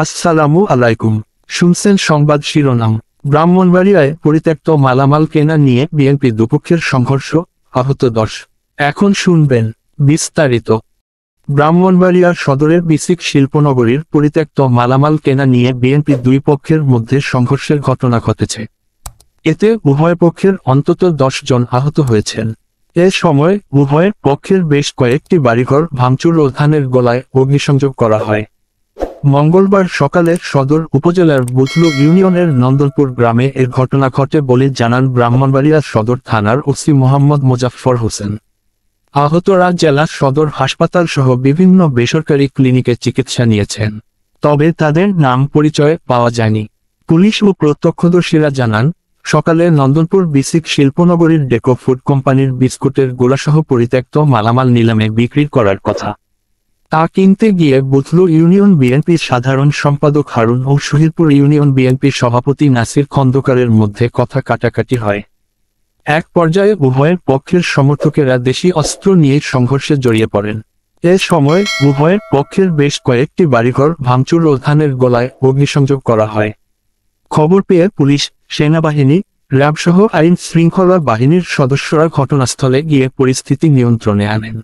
আসসালামু আলাইকুম। শুনছেন সংবাদ শিরোনাম। ব্রাহ্মণবাড়িয়ায় পরিত্যক্ত মালামাল কেনা নিয়ে বিএনপি দুপক্ষের সংঘর্ষ, আহত 10। এখন শুনবেন বিস্তারিত। ব্রাহ্মণবাড়িয়া সদরের বিসিক শিল্পনগরীর পরিত্যক্ত মালামাল কেনা নিয়ে বিএনপি দুই পক্ষের মধ্যে সংঘর্ষের ঘটনা ঘটেছে। এতে উভয় পক্ষের অন্তত 10 জন আহত হয়েছেন। এ সময় উভয় পক্ষের বেশ কয়েকটি বাড়িঘর ভাঙচুর ও ধানের গোলায় অগ্নিসংযোগ করা হয়। মঙ্গলবার সকালে সদর উপজেলার বুথলু ইউনিয়নের নন্দনপুর গ্রামে এর ঘটনা ঘটে বলে জানান ব্রাহ্মণবাড়িয়া সদর থানার ওসি মোহাম্মদ মোজাফফর হোসেন। আহতরা জেলা সদর হাসপাতাল সহ বিভিন্ন বেসরকারি ক্লিনিকে চিকিৎসা নিয়েছেন, তবে তাদের নাম পরিচয় পাওয়া যায়নি। পুলিশ ও প্রত্যক্ষদর্শীরা জানান, সকালে নন্দনপুর বিসিক শিল্পনগরীর ডেকো ফুড কোম্পানির বিস্কুটের গোলাসহ পরিত্যক্ত মালামাল নিলামে বিক্রি করার কথা। তা কিনতে গিয়ে বুথলু ইউনিয়ন বিএনপির সাধারণ সম্পাদক হারুন ও শহীদপুর ইউনিয়ন বিএনপির সভাপতি নাসির খন্দকারের মধ্যে কথা কাটাকাটি হয়। এক পর্যায়ে উভয়ের পক্ষের সমর্থকেরা দেশি অস্ত্র নিয়ে সংঘর্ষে জড়িয়ে পড়েন। এ সময় উভয়ের পক্ষের বেশ কয়েকটি বাড়িঘর ভাঙচুর ও ধানের গোলায় অগ্নিসংযোগ করা হয়। খবর পেয়ে পুলিশ, সেনাবাহিনী, র্যাবসহ আইন শৃঙ্খলা বাহিনীর সদস্যরা ঘটনাস্থলে গিয়ে পরিস্থিতি নিয়ন্ত্রণে আনেন।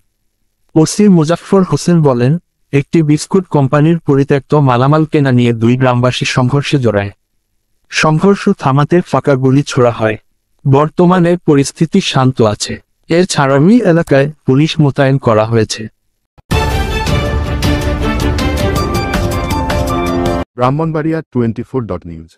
ওসি মোজাফফর হোসেন বলেন, একটি বিস্কুট কোম্পানির পরিত্যক্ত মালামাল কেনা নিয়ে দুই গ্রামবাসী সংঘর্ষে জড়ায়। সংঘর্ষ থামাতে ফাঁকা গুলি ছোড়া হয়। বর্তমানে পরিস্থিতি শান্ত আছে। এছাড়া এলাকায় পুলিশ মোতায়েন করা হয়েছে। ব্রাহ্মণবাড়িয়া 24.নিউজ।